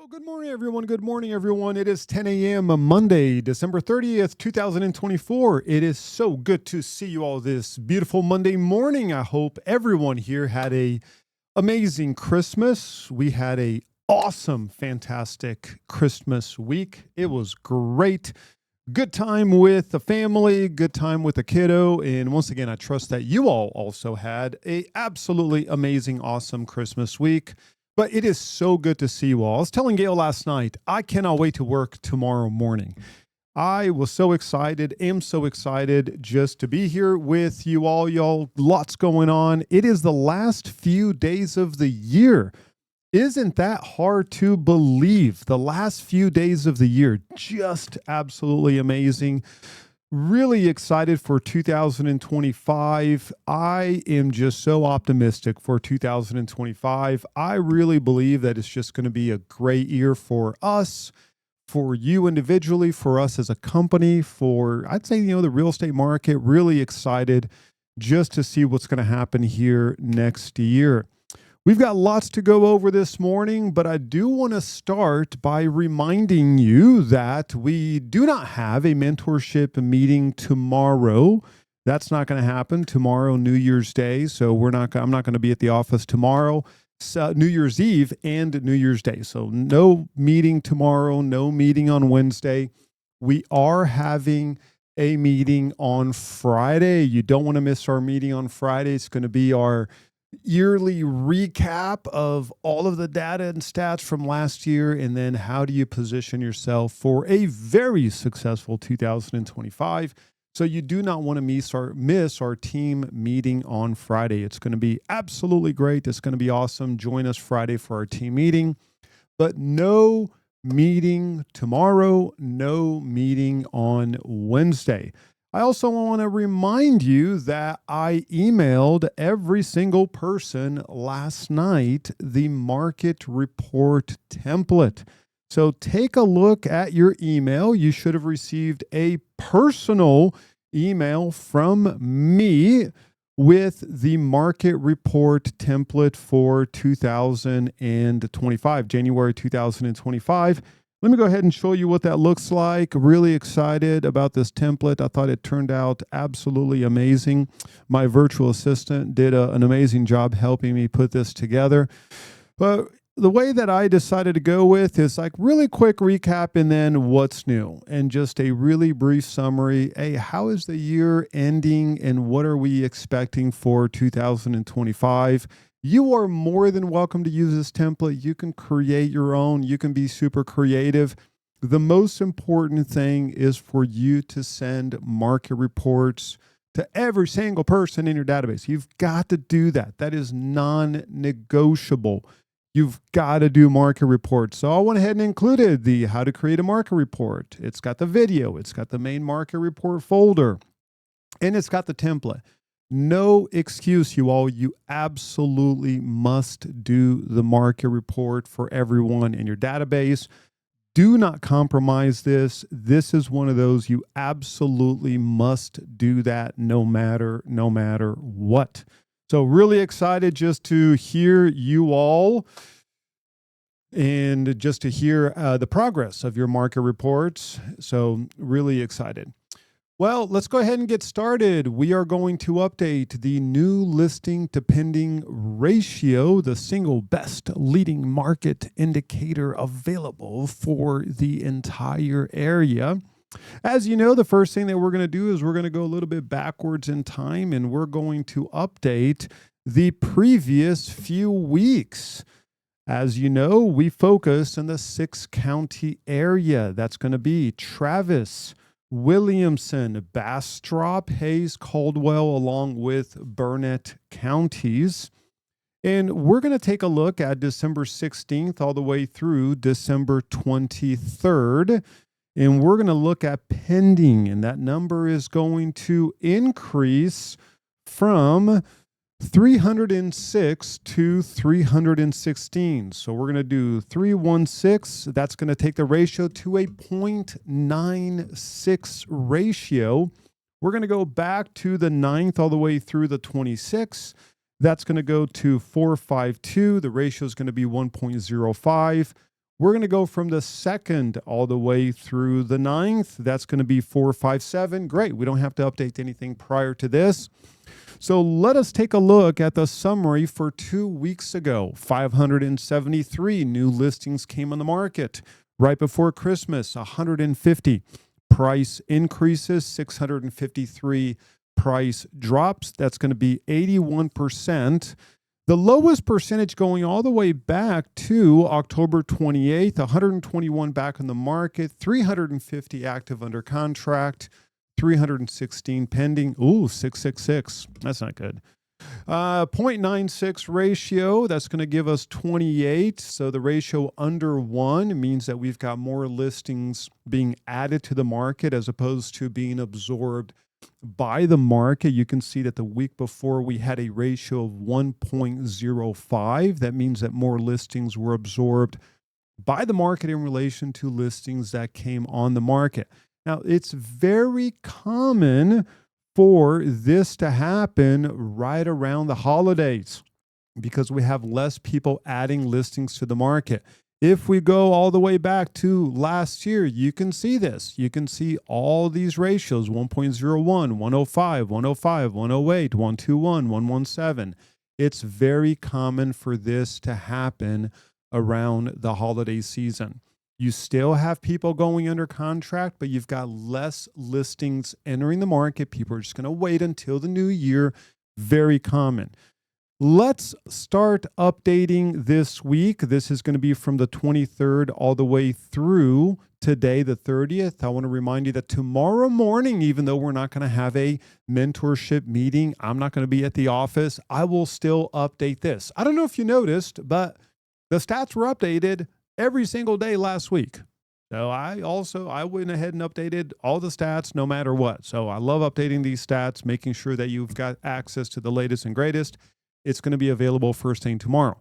Well, good morning, everyone. Good morning, everyone. It is 10 a.m. Monday, December 30th, 2024. It is so good to see you all this beautiful Monday morning. I hope everyone here had a amazing Christmas. We had a awesome, fantastic Christmas week. It was great. Good time with the family, good time with the kiddo. And once again, I trust that you all also had a absolutely amazing, awesome Christmas week. But it is so good to see you all. I was telling Gail last night, I cannot wait to work tomorrow morning. I was so excited, am so excited just to be here with you all, y'all. Lots going on. It is the last few days of the year. Isn't that hard to believe? The last few days of the year, just absolutely amazing. Really excited for 2025. I am just so optimistic for 2025. I really believe that it's just going to be a great year for us, for you individually, for us as a company, for, I'd say, the real estate market. Really excited just to see what's going to happen here next year. We've got lots to go over this morning, but I do want to start by reminding you that we do not have a mentorship meeting tomorrow. That's not going to happen tomorrow, New Year's Day. So I'm not going to be at the office tomorrow, New Year's Eve and New Year's Day. So no meeting tomorrow, no meeting on Wednesday. We are having a meeting on Friday. You don't want to miss our meeting on Friday. It's going to be our yearly recap of all of the data and stats from last year, and then how do you position yourself for a very successful 2025. So you do not want to miss our team meeting on Friday. It's going to be absolutely great. It's going to be awesome. Join us Friday for our team meeting, but no meeting tomorrow, no meeting on Wednesday. I also want to remind you that I emailed every single person last night the market report template. So take a look at your email. You should have received a personal email from me with the market report template for 2025, January 2025. Let me go ahead and show you what that looks like. Really excited about this template. I thought it turned out absolutely amazing. My virtual assistant did an amazing job helping me put this together. But the way that I decided to go with is like really quick recap and then what's new and just a really brief summary. Hey, how is the year ending and what are we expecting for 2025? You are more than welcome to use this template. You can create your own. You can be super creative. The most important thing is for you to send market reports to every single person in your database. You've got to do that. That is non-negotiable. You've got to do market reports. So I went ahead and included the how to create a market report. It's got the video. It's got the main market report folder. And it's got the template. No excuse, you all. You absolutely must do the market report for everyone in your database. Do not compromise this. This is one of those you absolutely must do that no matter what. So really excited just to hear you all and just to hear the progress of your market reports. So really excited. Well, let's go ahead and get started. We are going to update the new listing to pending ratio, the single best leading market indicator available for the entire area. As you know, the first thing that we're going to do is we're going to go a little bit backwards in time and we're going to update the previous few weeks. As you know, we focus in the 6-county area. That's going to be Travis, Williamson, Bastrop, Hayes, Caldwell, along with Burnett counties. And we're going to take a look at December 16th all the way through December 23rd. And we're going to look at pending. And that number is going to increase from 306 to 316. So we're going to do 316. That's going to take the ratio to a 0.96 ratio. We're going to go back to the 9th all the way through the 26th. That's going to go to 452. The ratio is going to be 1.05. We're going to go from the 2nd all the way through the 9th. That's going to be 457. Great. We don't have to update anything prior to this. So let us take a look at the summary for 2 weeks ago. 573 new listings came on the market. Right before Christmas, 150 price increases, 653 price drops. That's going to be 81%. The lowest percentage going all the way back to October 28th, 121 back on the market, 350 active under contract, 316 pending. Ooh, 666. That's not good. 0.96 ratio. That's going to give us 28. So the ratio under 1 means that we've got more listings being added to the market as opposed to being absorbed by the market. You can see that the week before we had a ratio of 1.05. That means that more listings were absorbed by the market in relation to listings that came on the market. Now, it's very common for this to happen right around the holidays because we have less people adding listings to the market. If we go all the way back to last year, you can see this. You can see all these ratios, 1.01, 105, 105, 108, 121, 117. It's very common for this to happen around the holiday season. You still have people going under contract, but you've got less listings entering the market. People are just going to wait until the new year. Very common. Let's start updating this week. This is going to be from the 23rd all the way through today, the 30th. I want to remind you that tomorrow morning, even though we're not going to have a mentorship meeting, I'm not going to be at the office, I will still update this. I don't know if you noticed, but the stats were updated every single day last week. So I went ahead and updated all the stats no matter what. So I love updating these stats, making sure that you've got access to the latest and greatest. It's going to be available first thing tomorrow.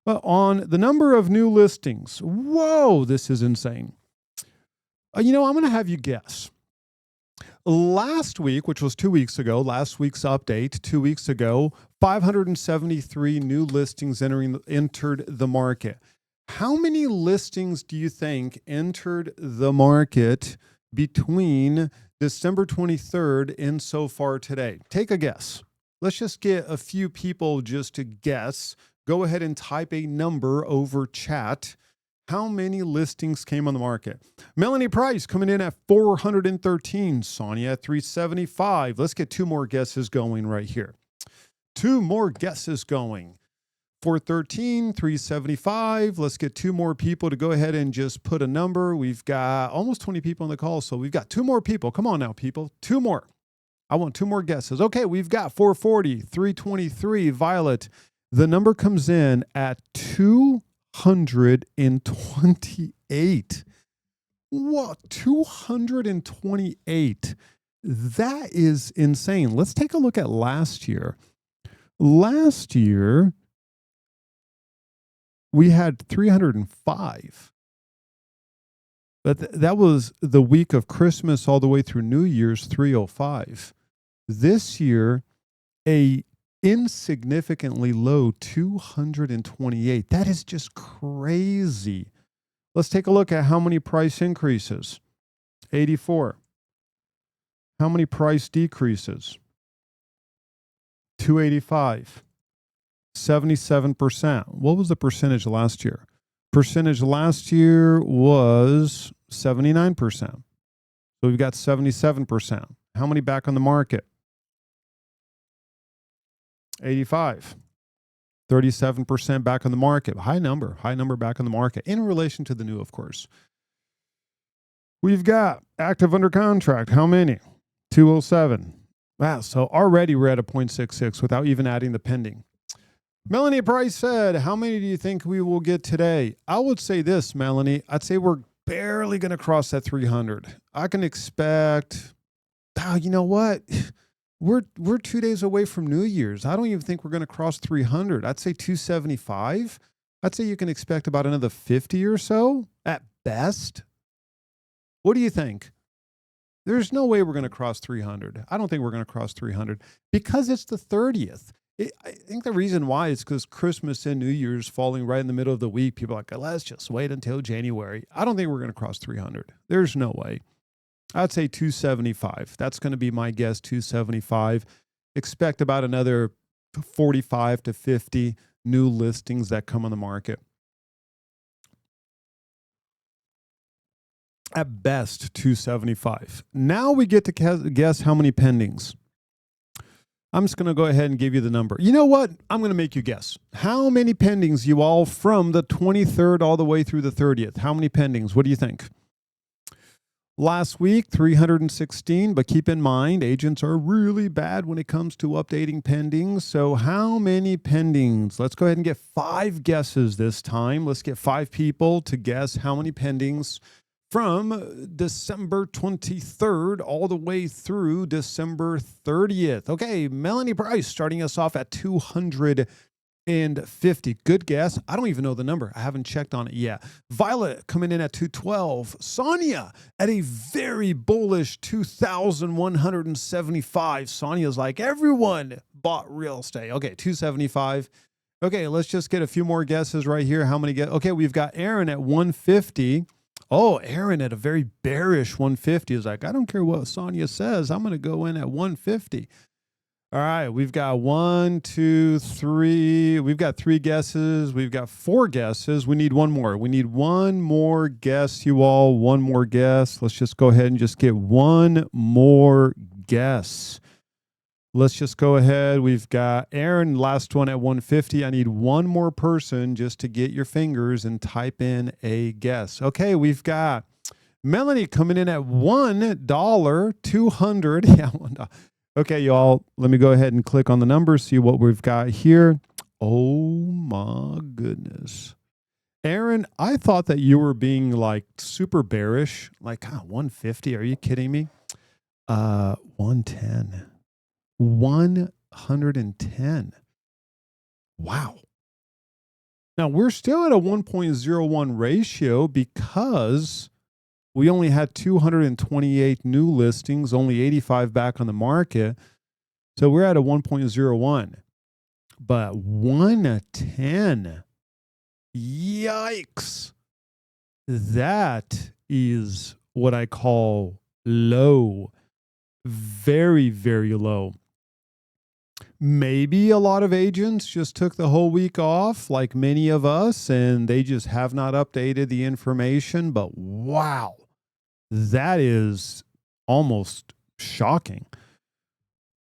But on the number of new listings, whoa, this is insane. I'm going to have you guess. Last week, which was 2 weeks ago, last week's update, 2 weeks ago, 573 new listings entered the market. How many listings do you think entered the market between December 23rd and so far today? Take a guess. Let's just get a few people just to guess. Go ahead and type a number over chat. How many listings came on the market? Melanie Price coming in at 413. Sonia at 375. Let's get 2 more guesses going right here. 2 more guesses going. 413, 375. Let's get 2 more people to go ahead and just put a number. We've got almost 20 people on the call, so we've got 2 more people. Come on now, people. 2 more. I want 2 more guesses. Okay, we've got 440, 323. Violet, the number comes in at 228. What? 228. That is insane. Let's take a look at last year. Last year, we had 305. But that was the week of Christmas all the way through New Year's, 305. This year, a insignificantly low 228. That is just crazy. Let's take a look at how many price increases. 84. How many price decreases? 285. 77%. What was the percentage last year? Percentage last year was 79%. So we've got 77%. How many back on the market? 85. 37% back on the market. High number back on the market in relation to the new, of course. We've got active under contract. How many? 207. Wow. So already we're at a 0.66 without even adding the pending. Melanie Price said, how many do you think we will get today? I would say this, Melanie. I'd say we're barely going to cross that 300. I can expect, you know what? We're 2 days away from New Year's. I don't even think we're going to cross 300. I'd say 275. I'd say you can expect about another 50 or so at best. What do you think? There's no way we're going to cross 300. I don't think we're going to cross 300 because it's the 30th. I think the reason why is because Christmas and New Year's falling right in the middle of the week. People are like, let's just wait until January. I don't think we're going to cross 300. There's no way. I'd say 275. That's going to be my guess, 275. Expect about another 45 to 50 new listings that come on the market. At best, 275. Now we get to guess how many pendings. I'm just going to go ahead and give you the number. You know what? I'm going to make you guess. How many pendings, you all, from the 23rd all the way through the 30th? How many pendings? What do you think? Last week, 316, but keep in mind, agents are really bad when it comes to updating pendings. So how many pendings? Let's go ahead and get 5 guesses this time. Let's get 5 people to guess how many pendings from December 23rd all the way through December 30th. Okay, Melanie Price starting us off at 250. Good guess. I don't even know the number. I haven't checked on it yet. Violet coming in at 212. Sonia at a very bullish 2,175. Sonia's like, everyone bought real estate. Okay, 275. Okay, let's just get a few more guesses right here. How many Okay, we've got Aaron at 150. Oh, Aaron at a very bearish 150 is like, I don't care what Sonia says. I'm going to go in at 150. All right, we've got 1, 2, 3. We've got 3 guesses. We've got 4 guesses. We need one more. We need one more guess, you all. One more guess. Let's just go ahead and just get one more guess. Let's just go ahead. We've got Aaron, last one at 150. I need one more person just to get your fingers and type in a guess. Okay, we've got Melanie coming in at $1, 200. Yeah, $1. Okay, y'all, let me go ahead and click on the numbers, see what we've got here. Oh my goodness. Aaron, I thought that you were being like super bearish. Like, 150, are you kidding me? 110. 110. Wow. Now we're still at a 1.01 ratio because we only had 228 new listings, only 85 back on the market. So we're at a 1.01. But 110. Yikes. That is what I call low. Very, very low. Maybe a lot of agents just took the whole week off, like many of us, and they just have not updated the information. But wow, that is almost shocking.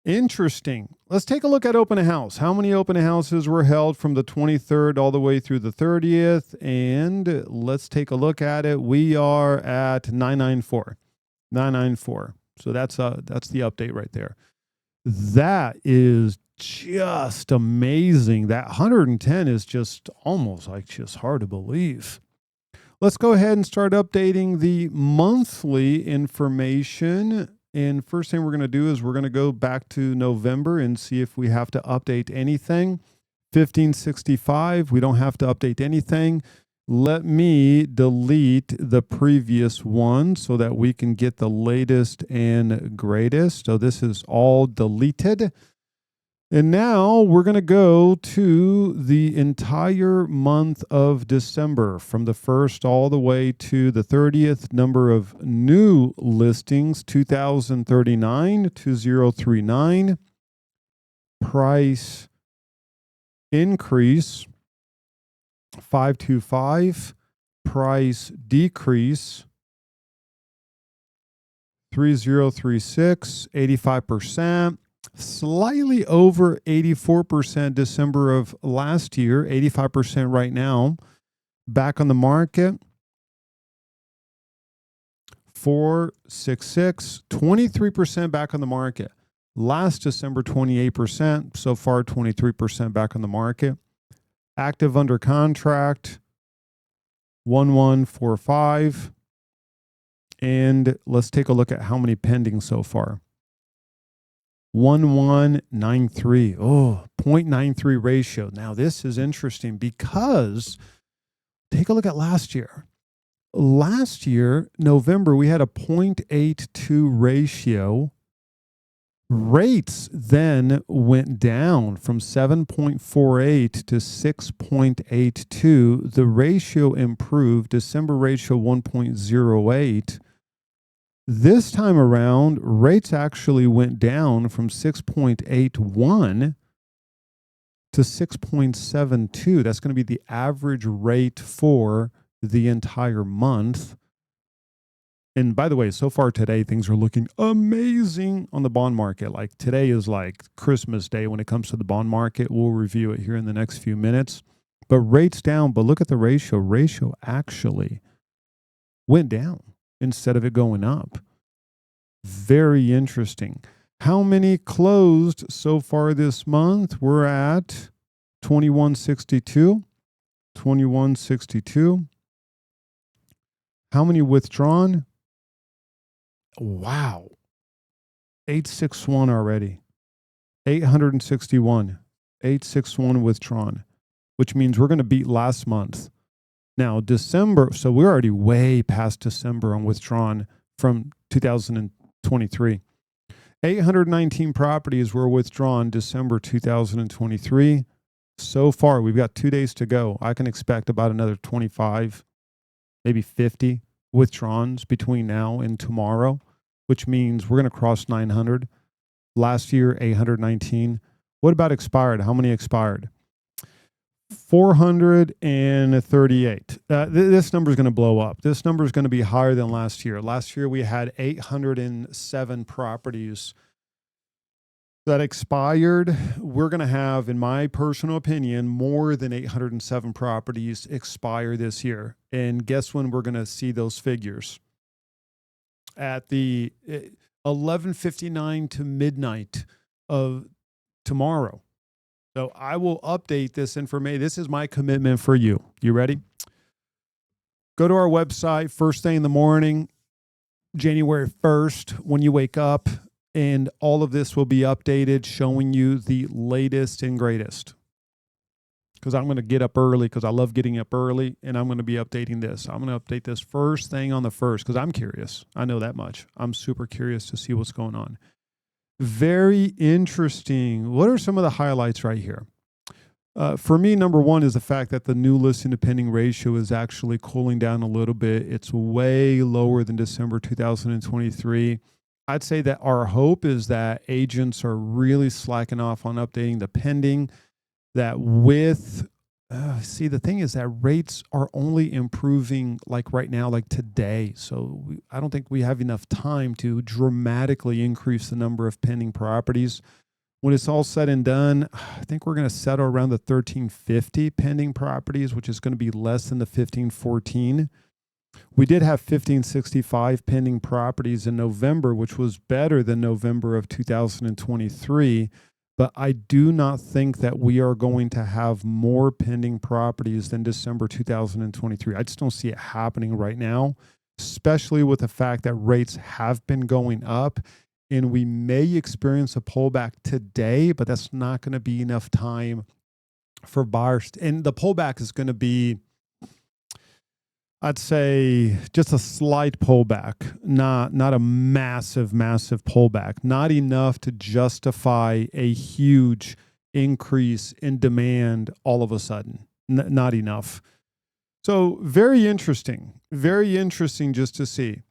Interesting. Let's take a look at open house. How many open houses were held from the 23rd all the way through the 30th? And let's take a look at it. We are at 994. 994. So that's the update right there. That is just amazing. That 110 is just almost like just hard to believe. Let's go ahead and start updating the monthly information. And first thing we're going to do is we're going to go back to November and see if we have to update anything. 1565, we don't have to update anything. Let me delete the previous one so that we can get the latest and greatest. So this is all deleted. And now we're going to go to the entire month of December from the 1st all the way to the 30th. Number of new listings, 2,039, 2039. Price increase, 525. Price decrease, 3036, 85%. Slightly over 84% December of last year, 85% right now. Back on the market, 466, 23% back on the market. Last December, 28%. So far, 23% back on the market. Active under contract, 1145. And let's take a look at how many pending so far. 1193. Oh, 0.93 ratio. Now, this is interesting because take a look at last year. Last year, November, we had a 0.82 ratio. Rates then went down from 7.48 to 6.82. The ratio improved. December ratio 1.08. This time around, rates actually went down from 6.81 to 6.72. That's going to be the average rate for the entire month. And by the way, so far today, things are looking amazing on the bond market. Like today is like Christmas Day when it comes to the bond market. We'll review it here in the next few minutes. But rates down, but look at the ratio. Ratio actually went down instead of it going up. Very interesting. How many closed so far this month? We're at 2162. 2162. How many withdrawn? Wow. 861 already. 861. 861 withdrawn, which means we're going to beat last month. Now, December, so we're already way past December on withdrawn from 2023. 819 properties were withdrawn December 2023. So far, we've got 2 days to go. I can expect about another 25, maybe 50 withdrawns between now and tomorrow, which means we're going to cross 900. Last year, 819. What about expired? How many expired? 438. This number is going to blow up. This number is going to be higher than last year. Last year, we had 807 properties that expired. We're going to have, in my personal opinion, more than 807 properties expire this year. And guess when we're going to see those figures? At the 11:59 to midnight of tomorrow. So I will update this information. This is my commitment for you. You ready? Go to our website first thing in the morning, January 1st, when you wake up, and all of this will be updated, showing you the latest and greatest. Because I'm going to get up early because I love getting up early, and I'm going to be updating this. I'm going to update this first thing on the first because I'm curious. I know that much. I'm super curious to see what's going on. Very interesting. What are some of the highlights right here? For me, number one is the fact that the new listing to pending ratio is actually cooling down a little bit. It's way lower than December 2023. I'd say that our hope is that agents are really slacking off on updating the pending. That with, the thing is that rates are only improving like right now, like today. So I don't think we have enough time to dramatically increase the number of pending properties. When it's all said and done, I think we're going to settle around the 1350 pending properties, which is going to be less than the 1514. We did have 1565 pending properties in November, which was better than November of 2023. But I do not think that we are going to have more pending properties than December 2023. I just don't see it happening right now, especially with the fact that rates have been going up. And we may experience a pullback today, but that's not going to be enough time for buyers. And the pullback is going to be, I'd say, just a slight pullback, not a massive pullback, not enough to justify a huge increase in demand all of a sudden, not enough. So very interesting just to see.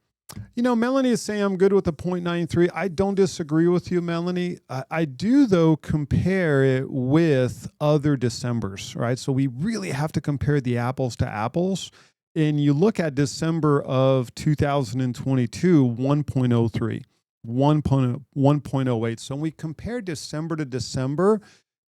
You know, Melanie is saying I'm good with the 0.93. I don't disagree with you, Melanie. I do, though, compare it with other Decembers, right? So we really have to compare the apples to apples. And you look at December of 2022, 1.03, 1.08. So when we compare December to December,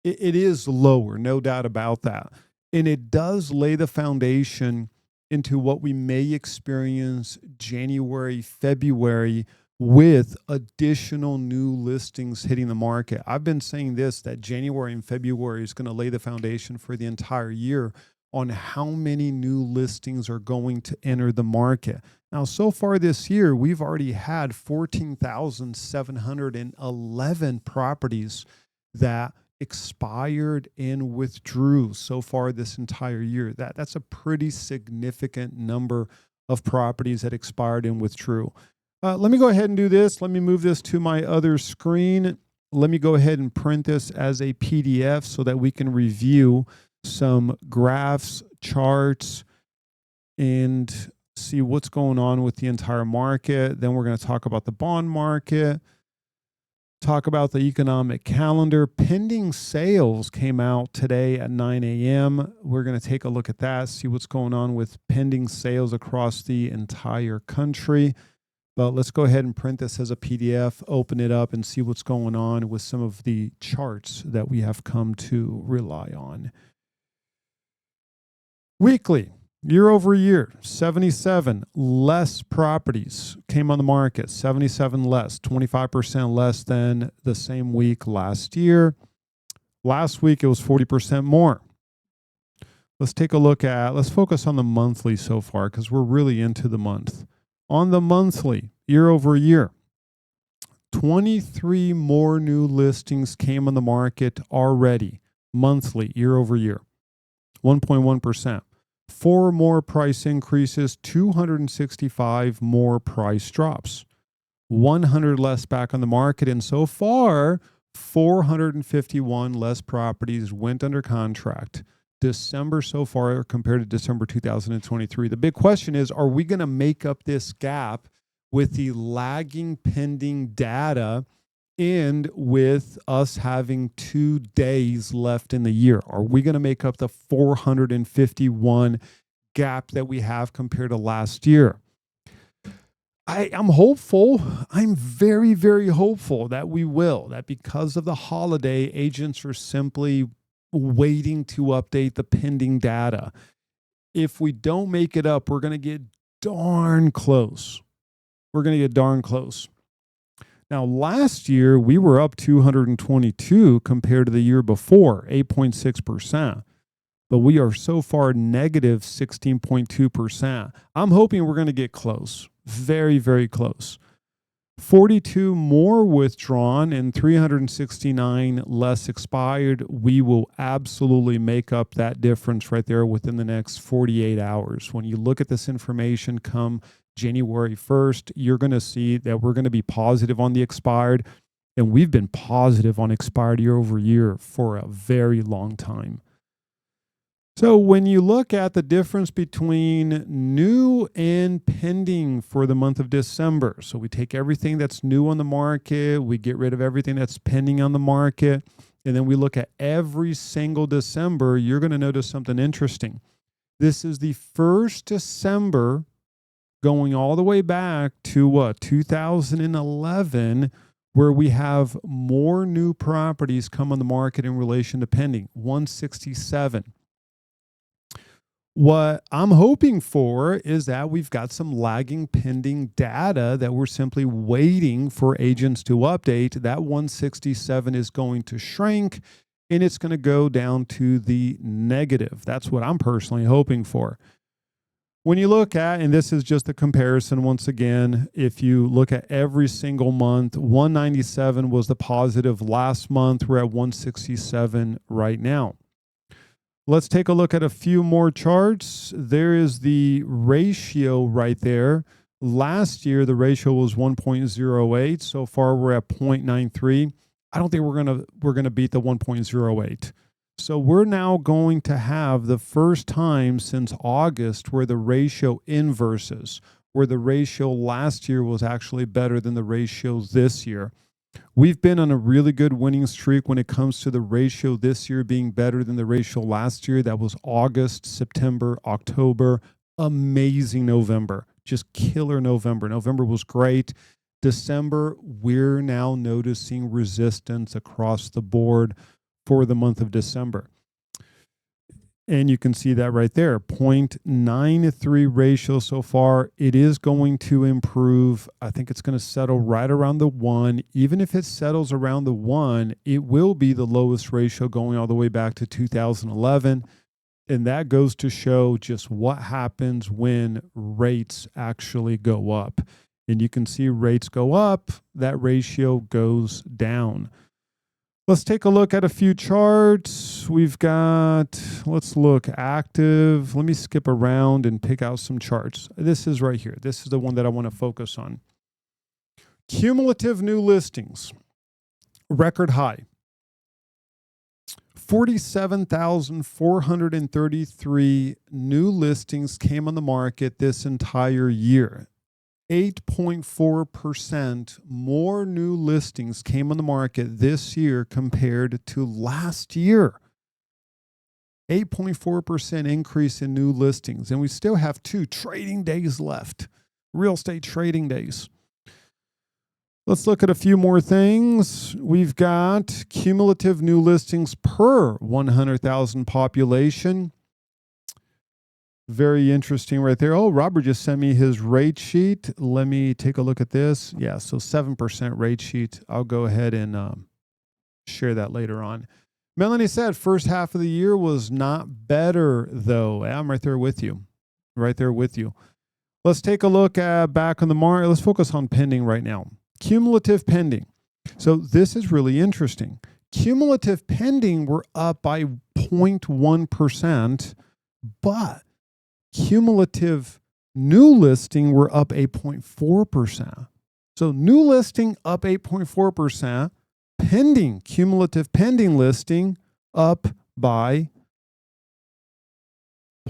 it is lower, no doubt about that. And it does lay the foundation into what we may experience January, February with additional new listings hitting the market. I've been saying this, that January and February is going to lay the foundation for the entire year on how many new listings are going to enter the market. Now, so far this year, we've already had 14,711 properties that expired and withdrew so far this entire year. That's a pretty significant number of properties that expired and withdrew. Let me go ahead and do this. Let me move this to my other screen. let me go ahead and print this as a PDF so that we can review some graphs, charts, and see what's going on with the entire market. Then we're going to talk about the bond market, talk about the economic calendar. Pending sales came out today at 9 a.m. We're going to take a look at that, see what's going on with pending sales across the entire country. But let's go ahead and print this as a PDF, open it up, and see what's going on with some of the charts that we have come to rely on. Weekly, year over year, 77 less properties came on the market, 77 less, 25% less than the same week last year. Last week, it was 40% more. Let's take a look at, let's focus on the monthly so far because we're really into the month. On the monthly, year over year, 23 more new listings came on the market already, monthly, year over year, 1.1%. 4 more price increases, 265 more price drops, 100 less back on the market, and so far, 451 less properties went under contract. December so far compared to December 2023. The big question is, are we going to make up this gap with the lagging pending data and with us having 2 days left in the year? Are we going to make up the 451 gap that we have compared to last year? I'm hopeful. I'm very, very hopeful that we will, that because of the holiday, agents are simply waiting to update the pending data. If we don't make it up, we're going to get darn close. We're going to get darn close. Now, last year, we were up 222 compared to the year before, 8.6%. But we are so far negative 16.2%. I'm hoping we're going to get close. Very, very close. 42 more withdrawn and 369 less expired. We will absolutely make up that difference right there within the next 48 hours. When you look at this information come January 1st, you're going to see that we're going to be positive on the expired, and we've been positive on expired year over year for a very long time. So when you look at the difference between new and pending for the month of December, so we take everything that's new on the market, we get rid of everything that's pending on the market, and then we look at every single December, you're going to notice something interesting. This is the first December going all the way back to 2011, where we have more new properties come on the market in relation to pending, 167. What I'm hoping for is that we've got some lagging pending data that we're simply waiting for agents to update. That 167 is going to shrink and it's going to go down to the negative. That's what I'm personally hoping for. When you look at, and this is just a comparison once again, if you look at every single month, 197 was the positive last month. We're at 167 right now. Let's take a look at a few more charts. There is the ratio right there. Last year, the ratio was 1.08. So far, we're at 0.93. I don't think we're gonna beat the 1.08. So we're now going to have the first time since August where the ratio inverses, where the ratio last year was actually better than the ratio this year. We've been on a really good winning streak when it comes to the ratio this year being better than the ratio last year. That was August, September, October, amazing November, just killer November. November was great. December, we're now noticing resistance across the board for the month of December. And you can see that right there, 0.93 ratio so far. It is going to improve. I think it's going to settle right around the 1. Even if it settles around the 1, it will be the lowest ratio going all the way back to 2011. And that goes to show just what happens when rates actually go up. And you can see rates go up, that ratio goes down. Let's take a look at a few charts. We've got, let's look active. Let me skip around and pick out some charts. This is right here. This is the one that I want to focus on. Cumulative new listings. record high. 47,433 new listings came on the market this entire year. 8.4% more new listings came on the market this year compared to last year. 8.4% increase in new listings. And we still have 2 trading days left, real estate trading days. Let's look at a few more things. We've got cumulative new listings per 100,000 population. Very interesting right there. Oh, Robert just sent me his rate sheet. Let me take a look at this. Yeah, so 7% rate sheet. I'll go ahead and share that later on. Melanie said first half of the year was not better, though. I'm right there with you. Right there with you. Let's take a look at back on the market. Let's focus on pending right now. Cumulative pending. So this is really interesting. Cumulative pending were up by 0.1%, but cumulative new listing were up 8.4%. So new listing up 8.4%, pending, cumulative pending listing up by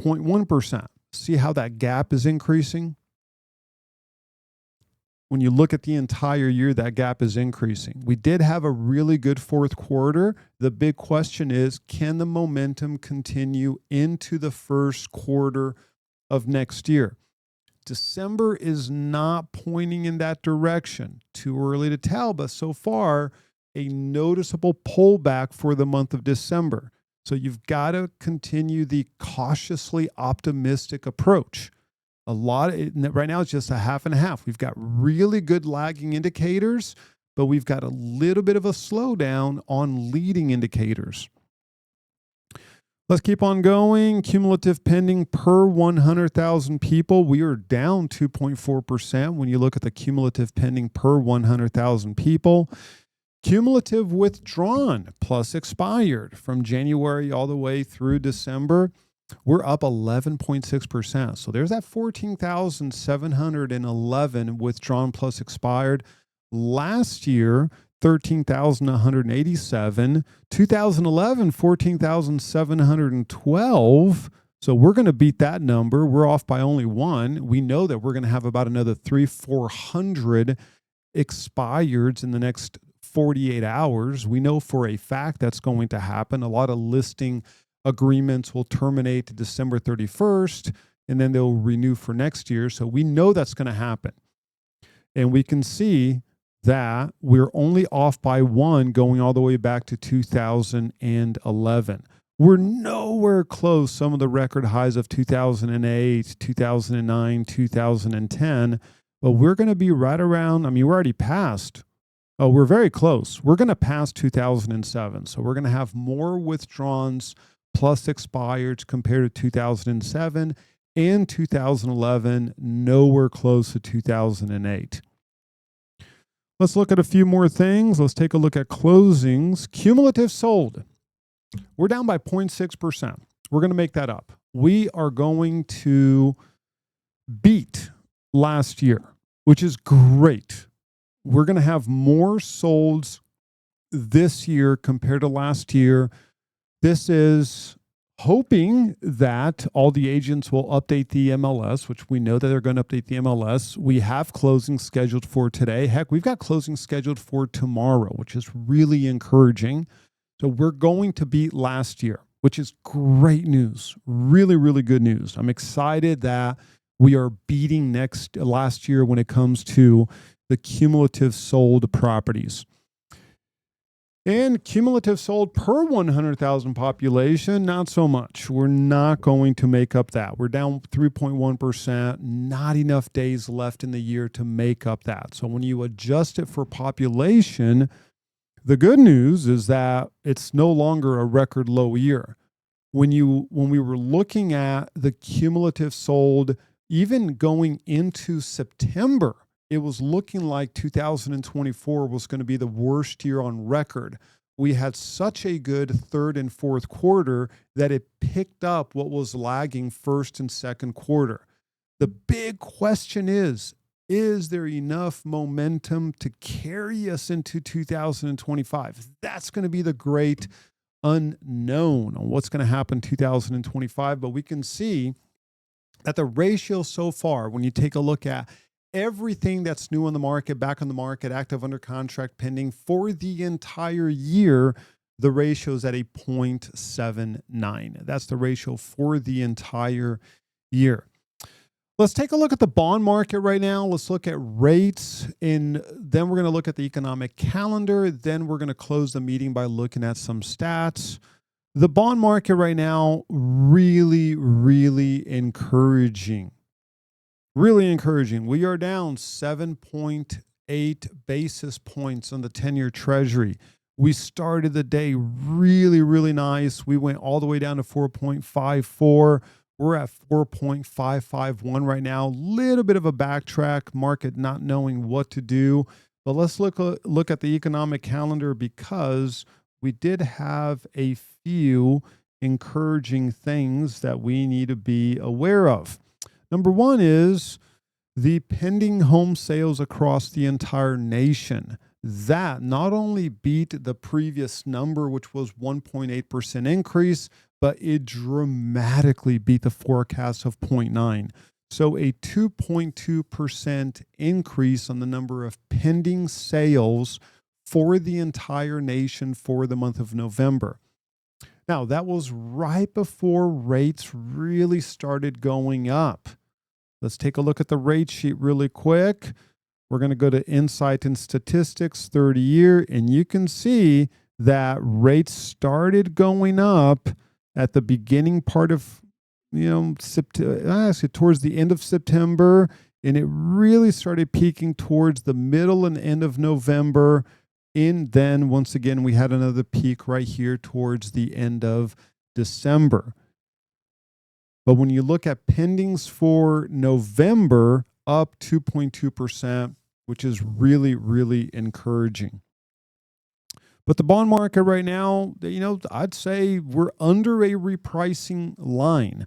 0.1%. See how that gap is increasing? When you look at the entire year, that gap is increasing. We did have a really good fourth quarter. The big question is, can the momentum continue into the first quarter of next year? December is not pointing in that direction. Too early to tell, but so far, a noticeable pullback for the month of December. So you've got to continue the cautiously optimistic approach. Right now it's just a half and a half. We've got really good lagging indicators, but we've got a little bit of a slowdown on leading indicators. Let's keep on going. Cumulative pending per 100,000 people. We are down 2.4% when you look at the cumulative pending per 100,000 people. Cumulative withdrawn plus expired from January all the way through December. We're up 11.6%. So there's that 14,711 withdrawn plus expired. Last year, 13,187. 2011, 14,712. So we're going to beat that number. We're off by only 1. We know that we're going to have about another 400 expireds in the next 48 hours. We know for a fact that's going to happen. A lot of listing agreements will terminate December 31st, and then they'll renew for next year. So we know that's going to happen. And we can see that we're only off by 1 going all the way back to 2011. We're nowhere close some of the record highs of 2008, 2009, 2010, but we're going to be right around, we're already past. Oh, we're very close. We're going to pass 2007. So we're going to have more withdrawns plus expireds compared to 2007 and 2011, nowhere close to 2008. Let's look at a few more things. Let's take a look at closings. Cumulative sold. We're down by 0.6%. We're going to make that up. We are going to beat last year, which is great. We're going to have more solds this year compared to last year. This is hoping that all the agents will update the MLS, which we know that they're going to update the MLS. We have closings scheduled for today. Heck, we've got closings scheduled for tomorrow, which is really encouraging. So we're going to beat last year, which is great news. Really, really good news. I'm excited that we are beating last year when it comes to the cumulative sold properties. And cumulative sold per 100,000 population, not so much. We're not going to make up that. We're down 3.1%, not enough days left in the year to make up that. So when you adjust it for population, the good news is that it's no longer a record low year. When we were looking at the cumulative sold, even going into September, it was looking like 2024 was going to be the worst year on record. We had such a good third and fourth quarter that it picked up what was lagging first and second quarter. The big question is Is there enough momentum to carry us into 2025? That's going to be the great unknown on what's going to happen in 2025. But we can see that the ratio so far, when you take a look at everything that's new on the market, back on the market, active, under contract, pending for the entire year, the ratio is at a 0.79. That's the ratio for the entire year. Let's take a look at the bond market right now. Let's look at rates, and then we're going to look at the economic calendar. Then we're going to close the meeting by looking at some stats. The bond market right now, really, really encouraging. Really encouraging. We are down 7.8 basis points on the 10-year Treasury. We started the day really, really nice. We went all the way down to 4.54. We're at 4.551 right now. Little bit of a backtrack, market not knowing what to do. But let's look at the economic calendar, because we did have a few encouraging things that we need to be aware of. Number one is the pending home sales across the entire nation. That not only beat the previous number, which was 1.8% increase, but it dramatically beat the forecast of 0.9. So a 2.2% increase on the number of pending sales for the entire nation for the month of November. Now, that was right before rates really started going up. Let's take a look at the rate sheet really quick. We're going to go to Insight and Statistics 30-year, and you can see that rates started going up at the beginning part of, towards the end of September, and it really started peaking towards the middle and end of November. And then once again, we had another peak right here towards the end of December. But when you look at pendings for November, up 2.2%, which is really, really encouraging. But the bond market right now, I'd say we're under a repricing line.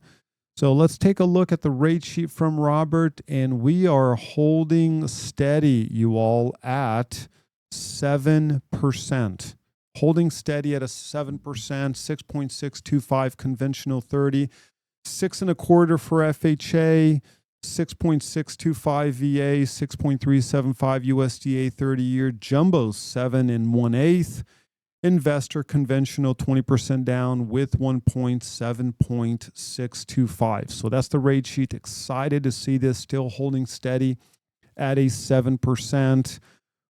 So let's take a look at the rate sheet from Robert, and we are holding steady, you all, at 7%. Holding steady at a 7%, 6.625 conventional 30, 6.25 for FHA, 6.625 VA, 6.375 USDA 30-year, jumbo 7 1/8, investor conventional 20% down with 1.7.625. So that's the rate sheet. Excited to see this still holding steady at a 7%.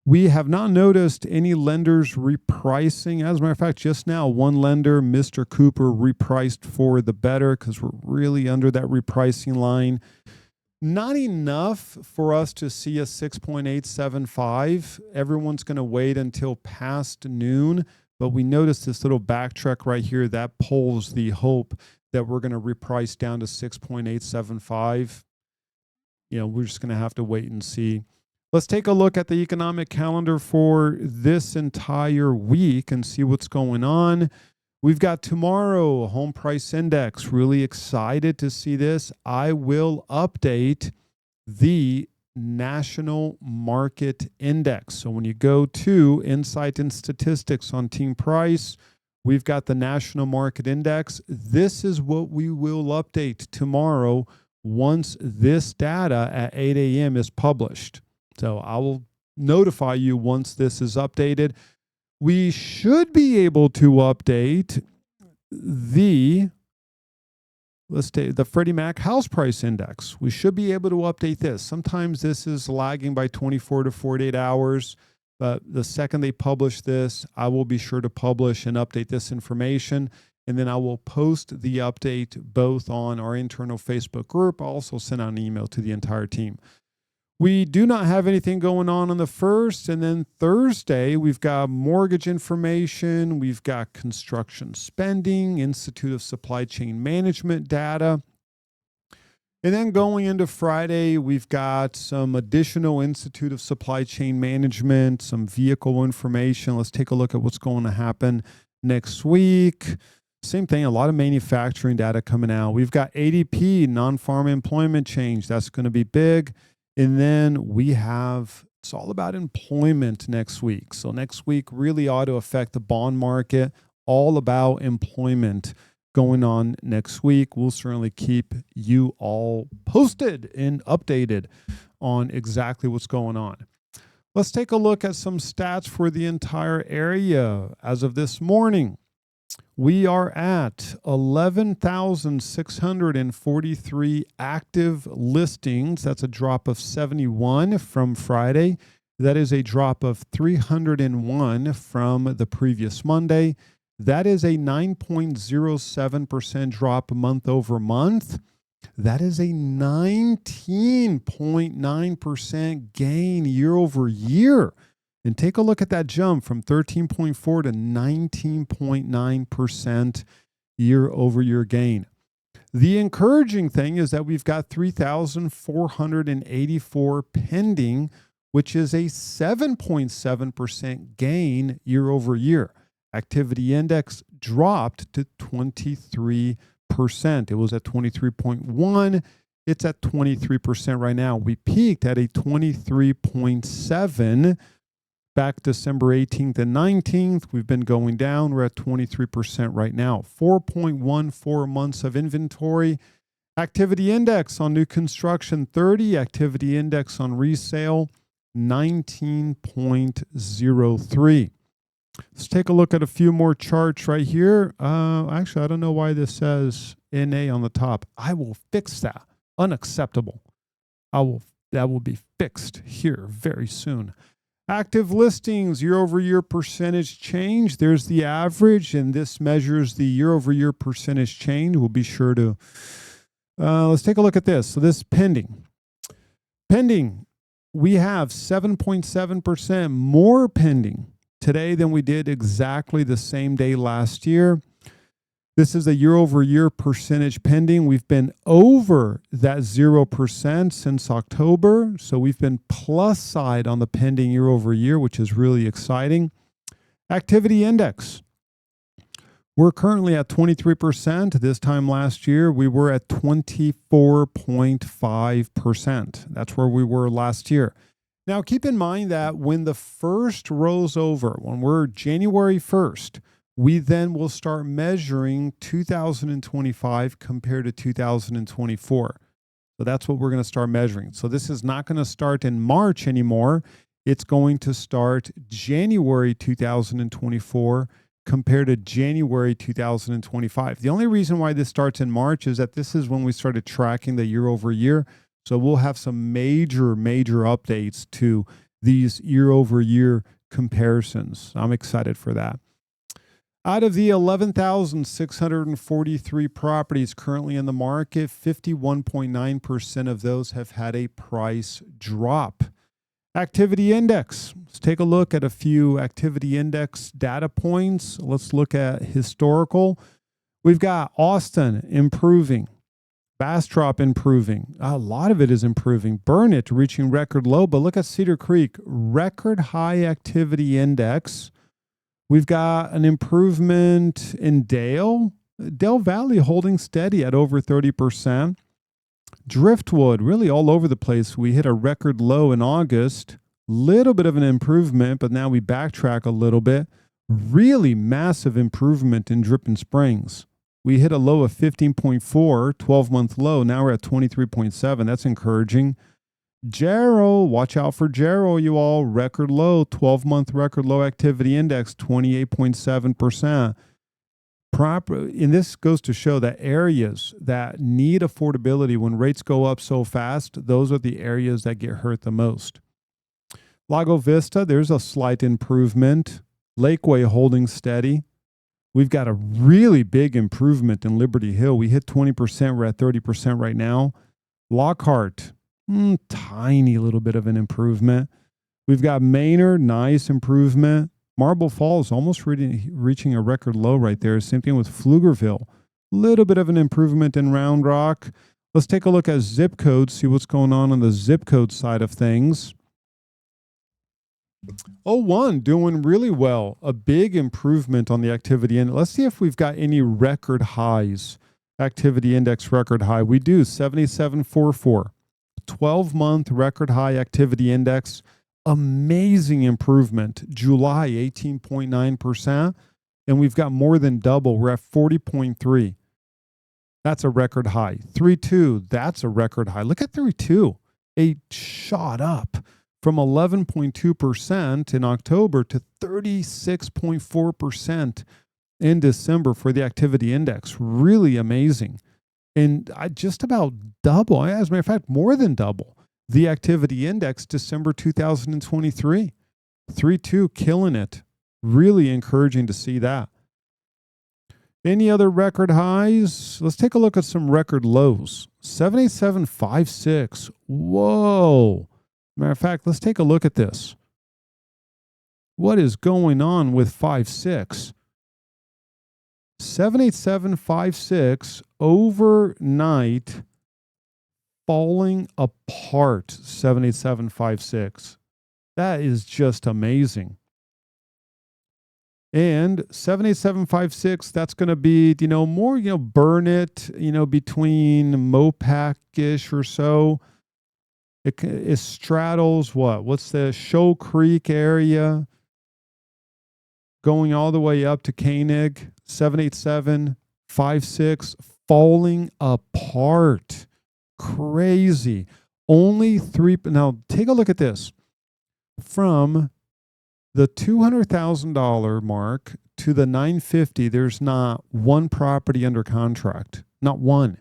We have not noticed any lenders repricing. As a matter of fact, just now, one lender, Mr. Cooper, repriced for the better because we're really under that repricing line. Not enough for us to see a 6.875. Everyone's going to wait until past noon, but we noticed this little backtrack right here that pulls the hope that we're going to reprice down to 6.875. We're just going to have to wait and see. Let's take a look at the economic calendar for this entire week and see what's going on. We've got tomorrow, home price index. Really excited to see this. I will update the national market index. So when you go to Insight and Statistics on Team Price, we've got the national market index. This is what we will update tomorrow once this data at 8 a.m. is published. So I will notify you once this is updated. We should be able to update the Freddie Mac house price index. We should be able to update this. Sometimes this is lagging by 24 to 48 hours, but the second they publish this, I will be sure to publish and update this information. And then I will post the update both on our internal Facebook group. I'll also send out an email to the entire team. We do not have anything going on the 1st. And then Thursday, we've got mortgage information. We've got construction spending, Institute of Supply Chain Management data. And then going into Friday, we've got some additional Institute of Supply Chain Management, some vehicle information. Let's take a look at what's going to happen next week. Same thing, a lot of manufacturing data coming out. We've got ADP, non-farm employment change. That's going to be big. And then it's all about employment next week. So next week really ought to affect the bond market, all about employment going on next week. We'll certainly keep you all posted and updated on exactly what's going on. Let's take a look at some stats for the entire area. As of this morning, we are at 11,643 active listings. That's a drop of 71 from Friday. That is a drop of 301 from the previous Monday. That is a 9.07% drop month over month. That is a 19.9% gain year over year. And take a look at that jump from 13.4 to 19.9% year over year gain. The encouraging thing is that we've got 3,484 pending, which is a 7.7% gain year over year. Activity index dropped to 23%. It was at 23.1. It's at 23% right now. We peaked at a 23.7 back December 18th and 19th. We've been going down. We're at 23% right now. 4.14 months of inventory. Activity index on new construction 30. Activity index on resale 19.03. Let's take a look at a few more charts right here. Actually, I don't know why this says NA on the top. I will fix that. Unacceptable. That will be fixed here very soon. Active listings, year over year percentage change. There's the average, and this measures the year over year percentage change. We'll be sure to, let's take a look at this. So this pending. Pending, we have 7.7% more pending today than we did exactly the same day last year. This is a year over year percentage pending. We've been over that 0% since October. So we've been plus side on the pending year over year, which is really exciting. Activity index. We're currently at 23%. This time last year, we were at 24.5%. That's where we were last year. Now, keep in mind that when the first rolls over, when we're January 1st, we then will start measuring 2025 compared to 2024. So that's what we're going to start measuring. So this is not going to start in March anymore. It's going to start January 2024 compared to January 2025. The only reason why this starts in March is that this is when we started tracking the year over year. So we'll have some major updates to these year over year comparisons. I'm excited for that. Out of the 11,643 properties currently in the market, 51.9% of those have had a price drop. Activity index. Let's take a look at a few activity index data points. Let's look at historical. We've got Austin improving. Bastrop improving. A lot of it is improving. Burnett reaching record low, but look at Cedar Creek, record high activity index. We've got an improvement in Dale Valley holding steady at over 30%. Driftwood, really all over the place. We hit a record low in August. Little bit of an improvement, but now we backtrack a little bit. Really massive improvement in Dripping Springs. We hit a low of 15.4, 12-month low. Now we're at 23.7. That's encouraging. Jarrow, watch out for Jarrow, you all. Record low, 12-month record low activity index, 28.7%. And this goes to show that areas that need affordability, when rates go up so fast, those are the areas that get hurt the most. Lago Vista, there's a slight improvement. Lakeway holding steady. We've got a really big improvement in Liberty Hill. We hit 20%. We're at 30% right now. Lockhart, tiny little bit of an improvement. We've got Maynard, nice improvement. Marble Falls almost reaching a record low right there. Same thing with Pflugerville. Little bit of an improvement in Round Rock. Let's take a look at zip codes, see what's going on the zip code side of things. 01 doing really well. A big improvement on the activity. And let's see if we've got any record highs. Activity index record high. We do, 77.44. 12-month record high activity index. Amazing improvement. July, 18.9%. And we've got more than double. We're at 40.3. That's a record high. 3.2, that's a record high. Look at 3.2. It shot up from 11.2% in October to 36.4% in December for the activity index. Really amazing. And I just about double, as a matter of fact, more than double the activity index December 2023. 3.2, killing it. Really encouraging to see that. Any other record highs? Let's take a look at some record lows. 78756. Whoa. Matter of fact, let's take a look at this. What is going on with 5.6? 78756 overnight falling apart. 78756. That is just amazing. And 78756, that's going to be, more, burn it, between Mopac-ish or so. It straddles what? What's the Shoal Creek area? Going all the way up to Koenig. 78756 falling apart. Crazy. Only three. Now, take a look at this. From the $200,000 mark to the $950,000, there's not one property under contract. Not one.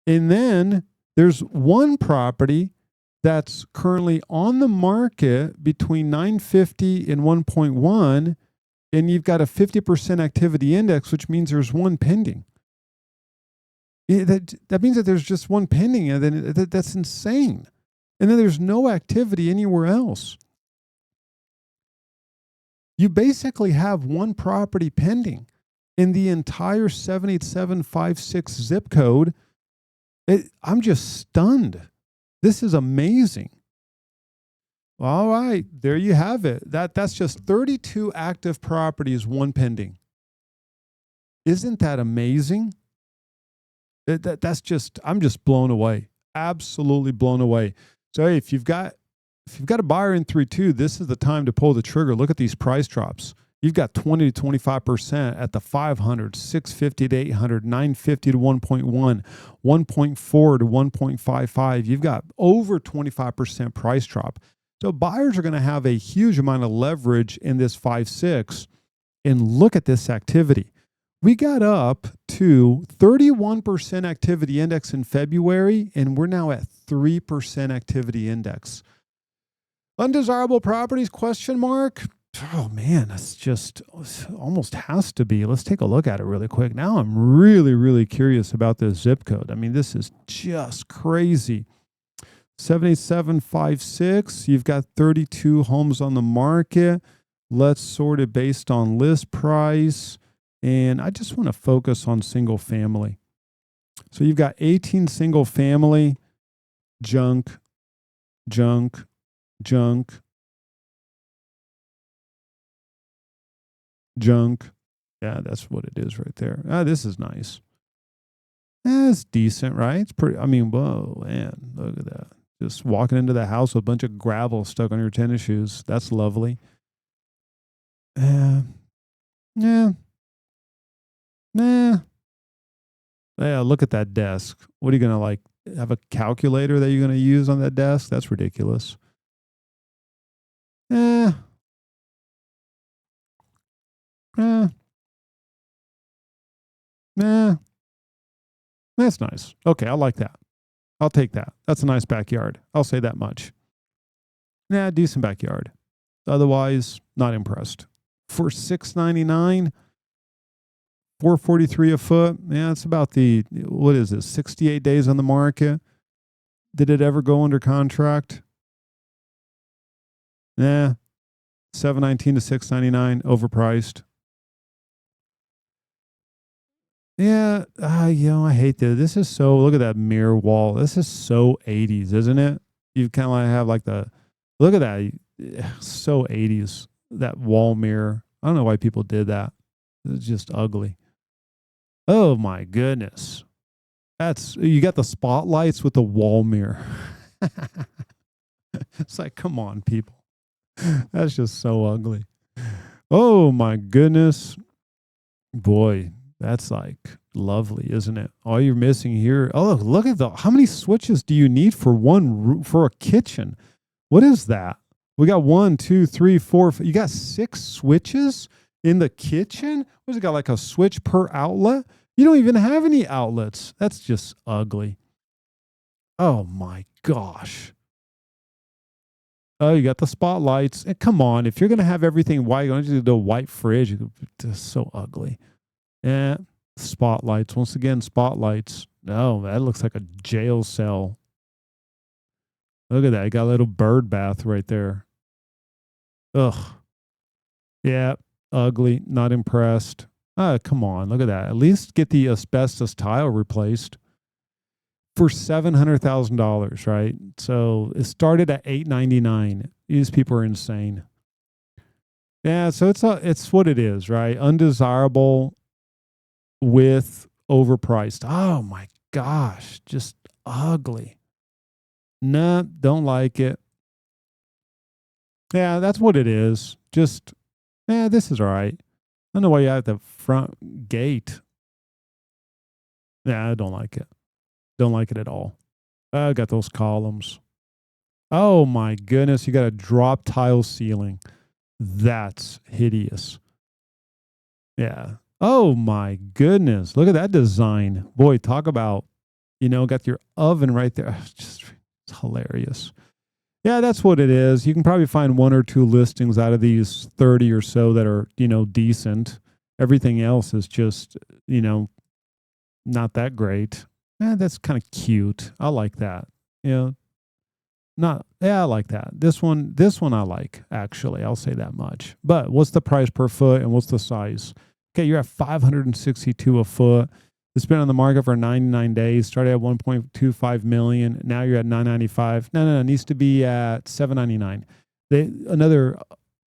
And then there's one property that's currently on the market between $950,000 and $1.1, and you've got a 50% activity index, which means there's one pending. That means that there's just one pending, and then that's insane. And then there's no activity anywhere else. You basically have one property pending in the entire 78756 zip code. I'm just stunned. This is amazing. All right, there you have it. That's just 32 active properties, one pending. Isn't that amazing? That's just, I'm just blown away. Absolutely blown away. So hey, if you've got a buyer in 3.2, this is the time to pull the trigger. Look at these price drops. You've got 20 to 25% at the 500, 650 to 800, 950 to 1.1, 1.4 to 1.55. You've got over 25% price drop. So buyers are going to have a huge amount of leverage in this 5.6. And look at this activity. We got up to 31% activity index in February, and we're now at 3% activity index. Undesirable properties, question mark? Oh man, that's just almost has to be. Let's take a look at it really quick. Now I'm really, really curious about this zip code. I mean, this is just crazy. 78756, you've got 32 homes on the market. Let's sort it based on list price. And I just want to focus on single family. So you've got 18 single family, junk. Yeah, that's what it is right there. This is nice. It's decent, right? It's pretty, whoa, man, look at that. Just walking into the house with a bunch of gravel stuck on your tennis shoes. That's lovely. Yeah. Yeah, look at that desk. What are you going to have a calculator that you're going to use on that desk? That's ridiculous. That's nice. Okay, I like that. I'll take that. That's a nice backyard. I'll say that much. Decent backyard. Otherwise, not impressed. For $699, $443 a foot. Yeah, it's about what is this, 68 days on the market. Did it ever go under contract? $719 to $699, overpriced. Yeah, I hate this. This is so, look at that mirror wall. This is so 80s, isn't it? You kind of have look at that. So 80s, that wall mirror. I don't know why people did that. It's just ugly. Oh my goodness. You got the spotlights with the wall mirror. It's like, come on, people. That's just so ugly. Oh my goodness. Boy, that's like lovely, isn't it? All you're missing here. Oh, look at how many switches do you need for for a kitchen? What is that? We got 1, 2, 3, 4. You got 6 switches in the kitchen? What's it got, like a switch per outlet? You don't even have any outlets. That's just ugly. Oh my gosh. Oh, you got the spotlights. And come on, if you're going to have everything white, you're going to do a white fridge. It's so ugly. Yeah, spotlights. Once again, spotlights. No, that looks like a jail cell. Look at that. You got a little bird bath right there. Ugh. Yeah, ugly. Not impressed. Come on. Look at that. At least get the asbestos tile replaced for $700,000, right? So it started at $899. These people are insane. Yeah, so it's what it is, right? Undesirable with overpriced. Oh my gosh, just ugly. Nah, don't like it. Yeah, that's what it is. Just, this is all right. I don't know why you have the front gate. Yeah, I don't like it. Don't like it at all. I got those columns. Oh my goodness, you got a drop tile ceiling. That's hideous. Yeah. Oh my goodness. Look at that design. Boy, talk about, got your oven right there. It's hilarious. Yeah, that's what it is. You can probably find 1 or 2 listings out of these 30 or so that are, decent. Everything else is just, not that great. That's kind of cute. I like that. I like that. This one I like, actually. I'll say that much. But what's the price per foot and what's the size? Okay, you're at $562 a foot. It's been on the market for 99 days. Started at 1.25 million. Now you're at 995. No, it needs to be at $799. Another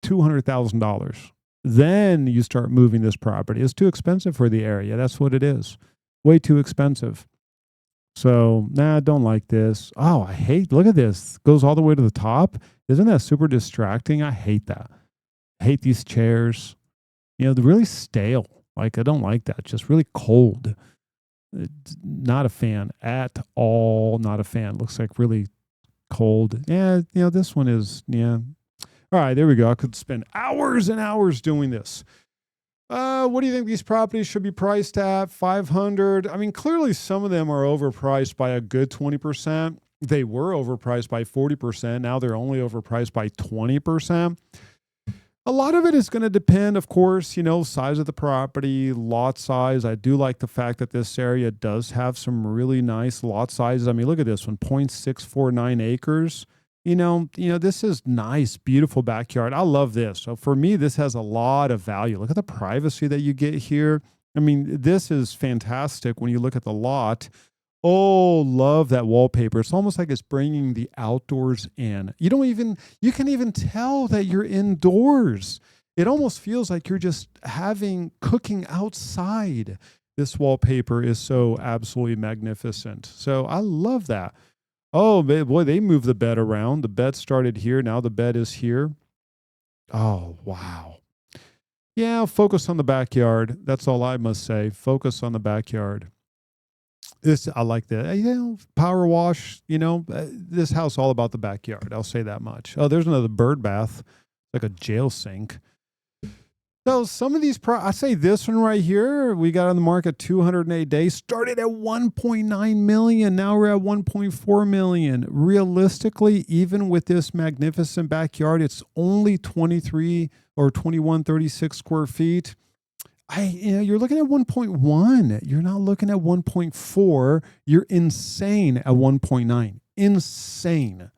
$200,000. Then you start moving this property. It's too expensive for the area. That's what it is. Way too expensive. So, don't like this. Oh, look at this. Goes all the way to the top. Isn't that super distracting? I hate that. I hate these chairs. They're really stale. Like, I don't like that. Just really cold. Not a fan at all. Not a fan. Looks like really cold. Yeah, this one is, yeah. All right, there we go. I could spend hours and hours doing this. What do you think these properties should be priced at? 500. I mean, clearly some of them are overpriced by a good 20%. They were overpriced by 40%. Now they're only overpriced by 20%. A lot of it is going to depend, of course, size of the property, lot size. I do like the fact that this area does have some really nice lot sizes. I mean, look at this one, 0.649 acres. This is nice, beautiful backyard. I love this. So for me, this has a lot of value. Look at the privacy that you get here. I mean, this is fantastic when you look at the lot. Oh, love that wallpaper. It's almost like it's bringing the outdoors in. You can even tell that you're indoors. It almost feels like you're just cooking outside. This wallpaper is so absolutely magnificent. So I love that. Oh, boy, they moved the bed around. The bed started here. Now the bed is here. Oh, wow. Yeah, focus on the backyard. That's all I must say. Focus on the backyard. I like that. Power wash, this house all about the backyard. I'll say that much. Oh, there's another bird bath, like a jail sink. So some of these, I say this one right here, we got on the market 208 days, started at 1.9 million. Now we're at 1.4 million. Realistically, even with this magnificent backyard, it's only 23 or 2136 square feet. You're looking at 1.1. You're not looking at 1.4. You're insane at 1.9. Insane.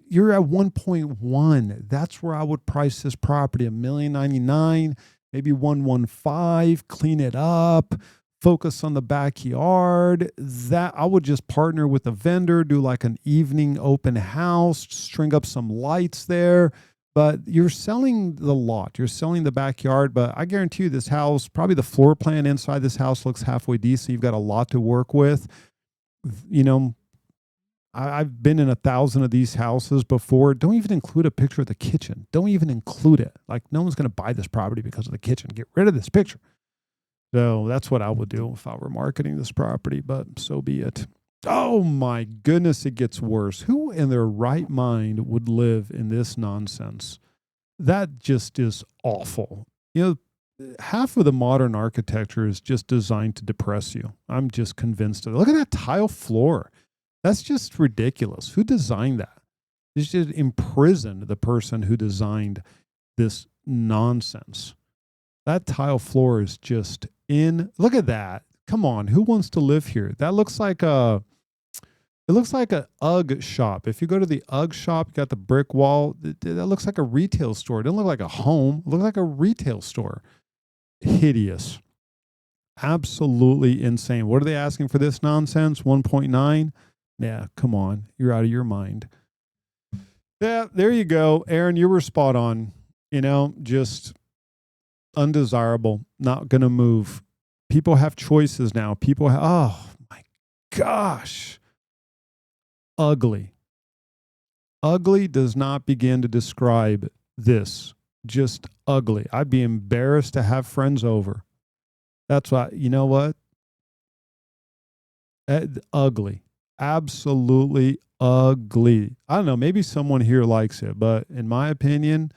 You're at 1.1. That's where I would price this property. $1,099,000, maybe 115. Clean it up. Focus on the backyard. That I would just partner with a vendor, do like an evening open house, string up some lights there. But you're selling the lot. You're selling the backyard. But I guarantee you, this house, probably the floor plan inside this house looks halfway decent. You've got a lot to work with. I've been in 1,000 of these houses before. Don't even include a picture of the kitchen. Don't even include it. Like, no one's going to buy this property because of the kitchen. Get rid of this picture. So that's what I would do if I were marketing this property, but so be it. Oh my goodness, it gets worse. Who in their right mind would live in this nonsense? That just is awful. You know, half of the modern architecture is just designed to depress you. I'm just convinced of it. Look at that tile floor. That's just ridiculous. Who designed that? It's just imprisoned the person who designed this nonsense. That tile floor is just look at that. Come on. Who wants to live here? That looks like it looks like a UGG shop. If you go to the UGG shop, you got the brick wall. That looks like a retail store. It doesn't look like a home. It looks like a retail store. Hideous. Absolutely insane. What are they asking for this nonsense? 1.9? Yeah, come on. You're out of your mind. Yeah, there you go. Aaron, you were spot on. You know, just undesirable, not going to move. People have choices now. Oh my gosh. Ugly. Ugly does not begin to describe this. Just ugly. I'd be embarrassed to have friends over. That's why, you know what? Ugly. Absolutely ugly. I don't know. Maybe someone here likes it, but in my opinion,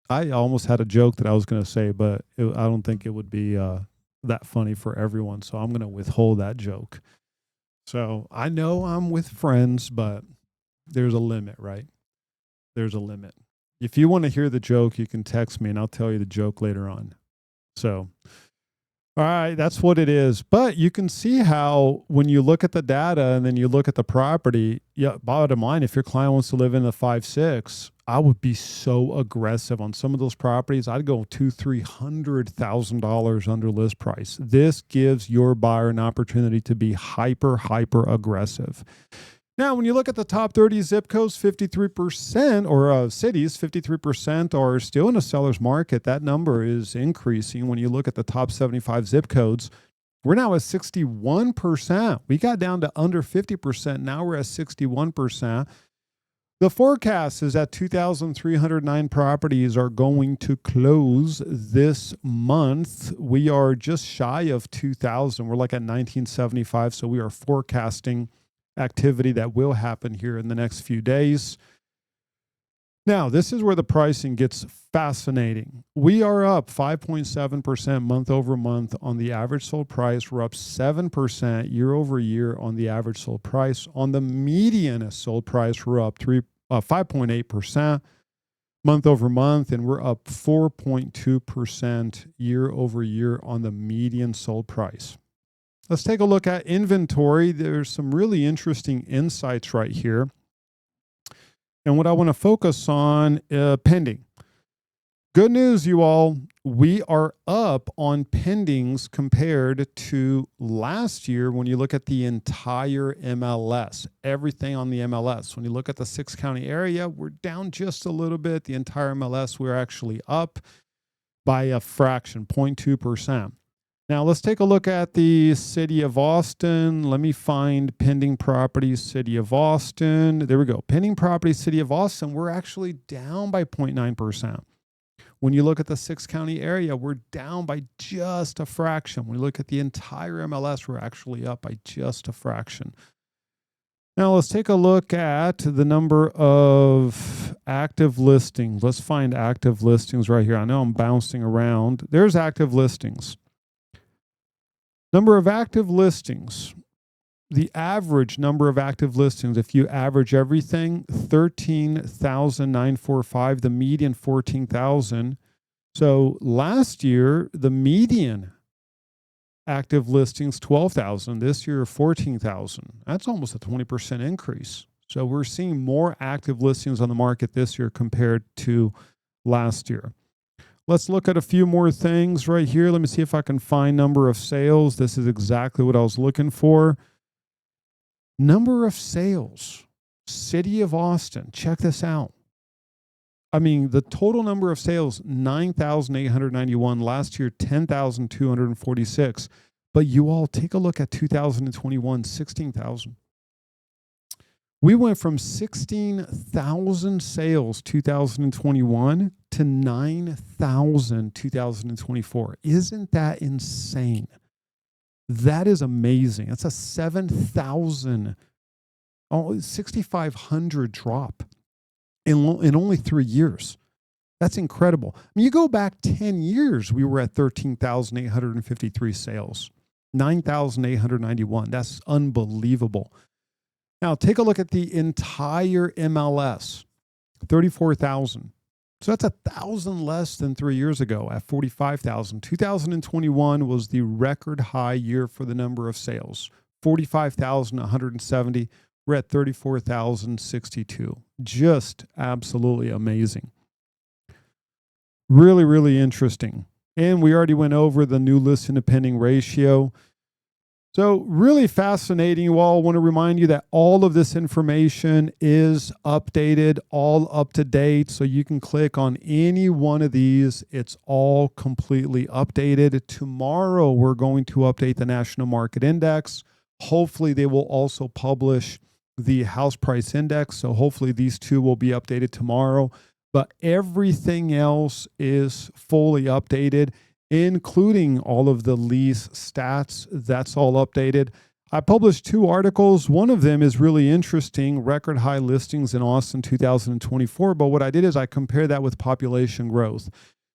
I almost had a joke that I was going to say, but I don't think it would be that funny for everyone. So I'm going to withhold that joke. So I know I'm with friends, but there's a limit, right? There's a limit. If you want to hear the joke, you can text me and I'll tell you the joke later on. So, all right, that's what it is. But you can see how when you look at the data and then you look at the property, yeah, bottom line, if your client wants to live in the 5-6, I would be so aggressive on some of those properties. I'd go $200,000-$300,000 under list price. This gives your buyer an opportunity to be hyper aggressive. Now, when you look at the top 30 zip codes, 53% or cities, 53% are still in a seller's market. That number is increasing. When you look at the top 75 zip codes, we're now at 61%. We got down to under 50%. Now we're at 61%. The forecast is that 2,309 properties are going to close this month. We are just shy of 2,000. We're like at 1,975. So we are forecasting activity that will happen here in the next few days. Now, this is where the pricing gets fascinating. We are up 5.7% month over month on the average sold price. We're up 7% year over year on the average sold price. On the median sold price, we're up 5.8% month over month, and we're up 4.2% year over year on the median sold price. Let's take a look at inventory. There's some really interesting insights right here. And what I want to focus on, pending. Good news, you all. We are up on pendings compared to last year when you look at the entire MLS, everything on the MLS. When you look at the 6-county area, we're down just a little bit. The entire MLS, we're actually up by a fraction, 0.2%. Now, let's take a look at the city of Austin. Let me find pending properties, city of Austin. There we go. Pending properties, city of Austin, we're actually down by 0.9%. When you look at the 6-county area, we're down by just a fraction. When you look at the entire MLS, we're actually up by just a fraction. Now, let's take a look at the number of active listings. Let's find active listings right here. I know I'm bouncing around. There's active listings. Number of active listings. The average number of active listings, if you average everything, 13,945, the median 14,000. So last year, the median active listings, 12,000. This year, 14,000. That's almost a 20% increase. So we're seeing more active listings on the market this year compared to last year. Let's look at a few more things right here. Let me see if I can find number of sales. This is exactly what I was looking for. Number of sales, city of Austin. Check this out. I mean, the total number of sales, 9,891. Last year, 10,246. But you all take a look at 2021, 16,000. We went from 16,000 sales 2021 to 9,000 2024. Isn't that insane? That is amazing. That's a 7,000, 6,500 drop in only 3 years. That's incredible. I mean, you go back 10 years, we were at 13,853 sales, 9,891. That's unbelievable. Now, take a look at the entire MLS, 34,000. So that's 1,000 less than 3 years ago at 45,000. 2021 was the record high year for the number of sales, 45,170. We're at 34,062. Just absolutely amazing. Really, really interesting. And we already went over the new listing to pending ratio. So really fascinating. You all, want to remind you that all of this information is updated, all up to date. So you can click on any one of these. It's all completely updated. Tomorrow, we're going to update the National Market Index. Hopefully, they will also publish the house price index. So hopefully these two will be updated tomorrow. But everything else is fully updated, including all of the lease stats. That's all updated. I published 2 articles. One of them is really interesting, record high listings in Austin 2024. But what I did is I compared that with population growth.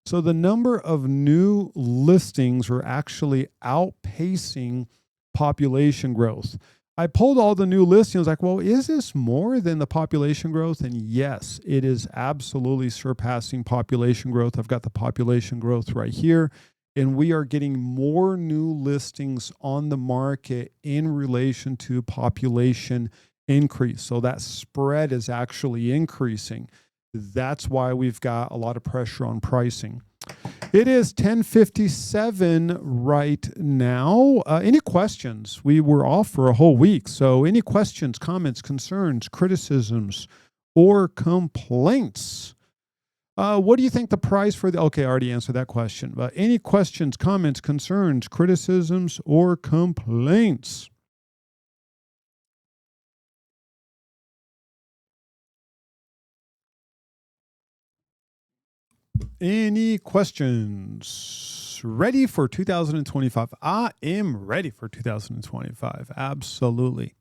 So the number of new listings are actually outpacing population growth. I pulled all the new listings, like, well, is this more than the population growth? And yes, it is absolutely surpassing population growth. I've got the population growth right here, and we are getting more new listings on the market in relation to population increase. So that spread is actually increasing. That's why we've got a lot of pressure on pricing. It is 10:57 right now. Any questions? We were off for a whole week. So any questions, comments, concerns, criticisms, or complaints? What do you think the price for the... Okay, I already answered that question. But any questions, comments, concerns, criticisms, or complaints? Any questions? Ready for 2025? I am ready for 2025. Absolutely.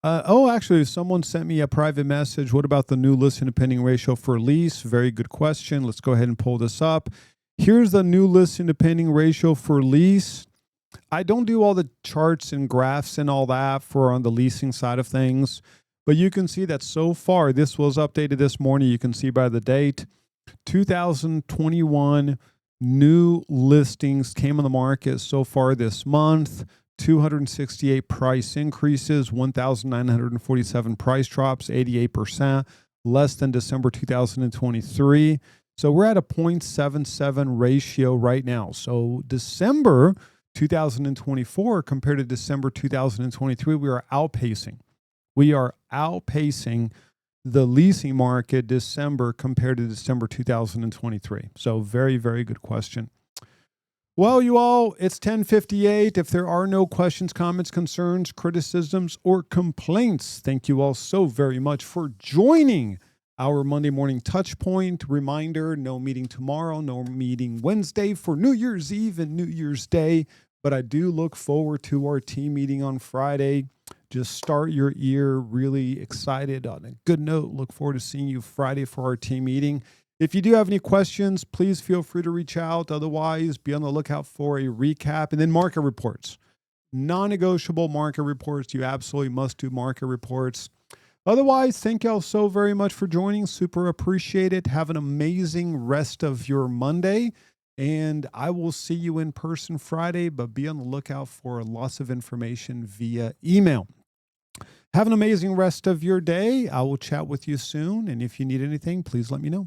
Actually, someone sent me a private message. What about the new listing to pending ratio for lease? Very good question. Let's go ahead and pull this up. Here's the new listing to pending ratio for lease. I don't do all the charts and graphs and all that for on the leasing side of things, but you can see that so far, this was updated this morning. You can see by the date, 2021 new listings came on the market so far this month. 268 price increases, 1,947 price drops, 88%, less than December 2023. So we're at a 0.77 ratio right now. So December 2024 compared to December 2023, we are outpacing. We are outpacing the leasing market December compared to December 2023. So very, very good question. Well, you all, it's 10:58. If there are no questions, comments, concerns, criticisms, or complaints, thank you all so very much for joining our Monday morning touch point. Reminder, no meeting tomorrow, no meeting Wednesday for New Year's Eve and New Year's Day. But I do look forward to our team meeting on Friday. Just start your year really excited on a good note. Look forward to seeing you Friday for our team meeting. If you do have any questions, please feel free to reach out. Otherwise, be on the lookout for a recap and then market reports. Non-negotiable market reports. You absolutely must do market reports. Otherwise, thank y'all so very much for joining. Super appreciate it. Have an amazing rest of your Monday. And I will see you in person Friday, but be on the lookout for lots of information via email. Have an amazing rest of your day. I will chat with you soon. And if you need anything, please let me know.